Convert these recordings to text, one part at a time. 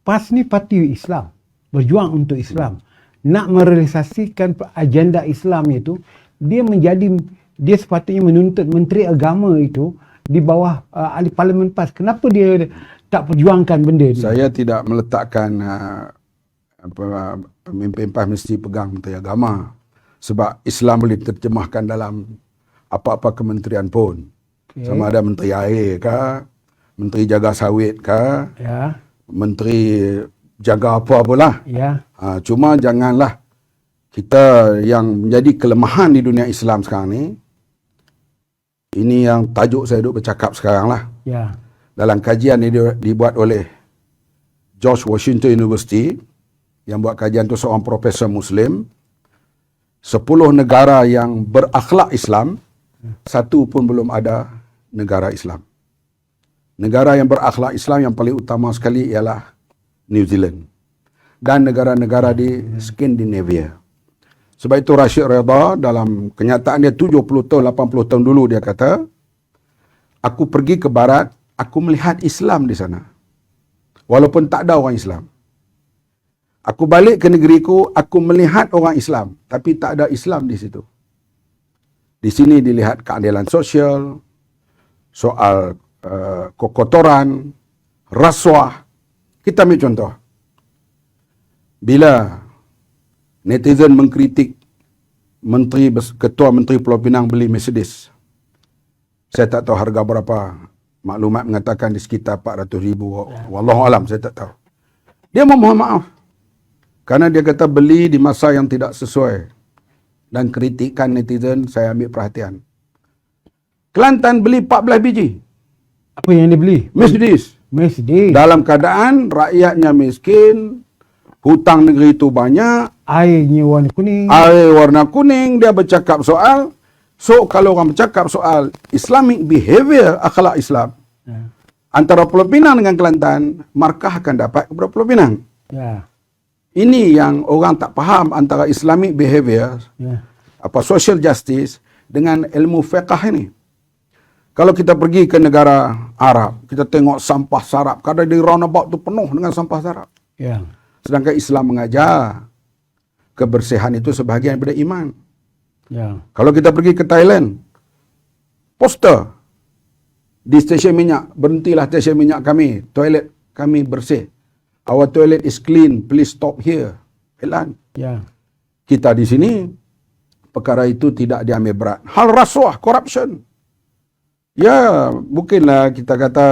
PAS ni parti Islam, berjuang untuk Islam. Nak merealisasikan agenda Islam itu, dia sepatutnya menuntut Menteri Agama itu di bawah ahli Parlimen PAS. Kenapa dia tak perjuangkan benda ni? Saya tidak meletakkan pemimpin PAS mesti pegang Menteri Agama. Sebab Islam boleh diterjemahkan dalam apa-apa kementerian pun. Okay. Sama ada Menteri Air ke, Menteri Jaga Sawit ke, ya, Menteri jaga apa apalah. Ya. Cuma janganlah kita yang menjadi kelemahan di dunia Islam sekarang ni. Ini yang tajuk saya duk bercakap sekarang lah. Ya. Dalam kajian ini dibuat oleh George Washington University, yang buat kajian tu seorang profesor Muslim. 10 negara yang berakhlak Islam, satu pun belum ada negara Islam. Negara yang berakhlak Islam yang paling utama sekali ialah New Zealand dan negara-negara di Skandinavia. Sebab itu Rashid Redha dalam kenyataan dia 70 tahun, 80 tahun dulu dia kata, aku pergi ke barat, aku melihat Islam di sana. Walaupun tak ada orang Islam. Aku balik ke negeriku, aku melihat orang Islam, tapi tak ada Islam di situ. Di sini dilihat keadilan sosial, soal kekotoran, rasuah. Kita ambil contoh. Bila netizen mengkritik Ketua Menteri Pulau Pinang beli Mercedes, saya tak tahu harga berapa. Maklumat mengatakan di sekitar 400,000. Wallahualam, saya tak tahu. Dia memohon maaf. Karena dia kata beli di masa yang tidak sesuai. Dan kritikan netizen saya ambil perhatian. Kelantan beli 14 biji. Apa yang dia beli? Mercedes. Dalam keadaan rakyatnya miskin, hutang negeri itu banyak. Airnya warna kuning. Air warna kuning. Dia bercakap soal. So kalau orang bercakap soal Islamic behavior, akhlak Islam. Ya. Antara Pulau Pinang dengan Kelantan, markah akan dapat kepada Pulau Pinang. Ya. Ini yang orang tak faham antara Islamic behavior, social justice dengan ilmu fiqh ini. Kalau kita pergi ke negara Arab, kita tengok sampah sarap. Kadang di roundabout tu penuh dengan sampah sarap. Yeah. Sedangkan Islam mengajar kebersihan itu sebahagian daripada iman. Yeah. Kalau kita pergi ke Thailand, poster di stesen minyak, berhentilah stesen minyak kami, toilet kami bersih. Our toilet is clean, please stop here. Elan. Ya. Kita di sini, perkara itu tidak diambil berat. Hal rasuah, corruption. Ya, mungkinlah kita kata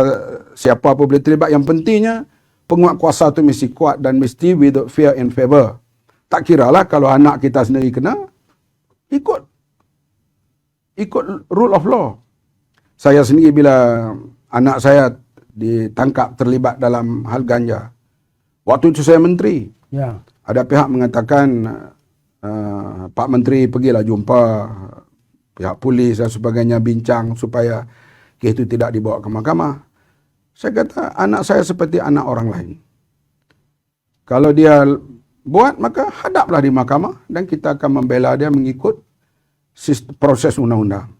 siapa pun boleh terlibat. Yang pentingnya, penguat kuasa itu mesti kuat dan mesti with fear and favor. Tak kiralah kalau anak kita sendiri kena, ikut rule of law. Saya sendiri bila anak saya ditangkap terlibat dalam hal ganja, waktu itu saya menteri. Ya. Ada pihak mengatakan, Pak Menteri pergilah jumpa pihak polis dan sebagainya, bincang supaya kes itu tidak dibawa ke mahkamah. Saya kata, anak saya seperti anak orang lain. Kalau dia buat, maka hadaplah di mahkamah dan kita akan membela dia mengikut proses undang-undang.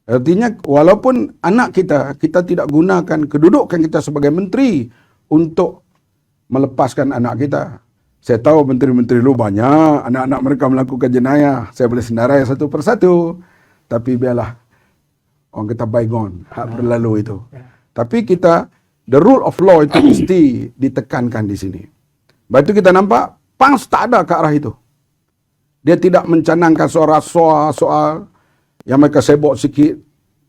Artinya, walaupun anak kita tidak gunakan kedudukan kita sebagai menteri untuk melepaskan anak kita. Saya tahu menteri-menteri lu banyak, anak-anak mereka melakukan jenayah. Saya boleh senarai satu persatu. Tapi biarlah, orang kata bygone, hak berlalu itu. Tapi kita, the rule of law itu mesti ditekankan di sini. Lepas itu kita nampak, PAS tak ada ke arah itu. Dia tidak mencanangkan soal yang mereka sebut sikit,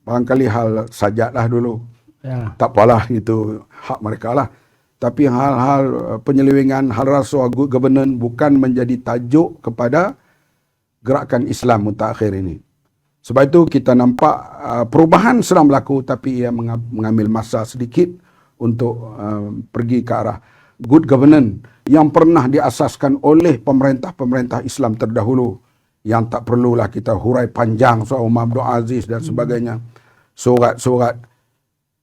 barangkali hal sajatlah dulu. Ya. Tak apalah, itu hak mereka lah. Tapi hal-hal penyelewengan, hal rasuah, good governance bukan menjadi tajuk kepada gerakan Islam mutakhir ini. Sebab itu kita nampak perubahan sedang berlaku, tapi ia mengambil masa sedikit untuk pergi ke arah good governance yang pernah diasaskan oleh pemerintah-pemerintah Islam terdahulu, yang tak perlulah kita hurai panjang soal Umar Abdul Aziz dan sebagainya. Surat-surat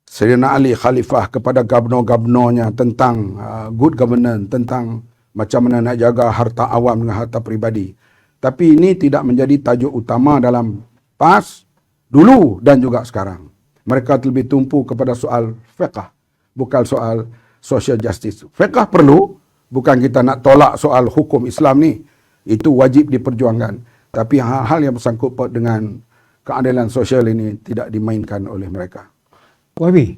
Sayyidina Ali Khalifah kepada gubernur-gubernurnya tentang good governance, tentang macam mana nak jaga harta awam dengan harta peribadi. Tapi ini tidak menjadi tajuk utama dalam PAS dulu dan juga sekarang. Mereka lebih tumpu kepada soal fiqh, bukan soal social justice. Fiqh perlu, bukan kita nak tolak soal hukum Islam ni. Itu wajib diperjuangkan. Tapi hal-hal yang bersangkut dengan keadilan sosial ini tidak dimainkan oleh mereka. Wabi,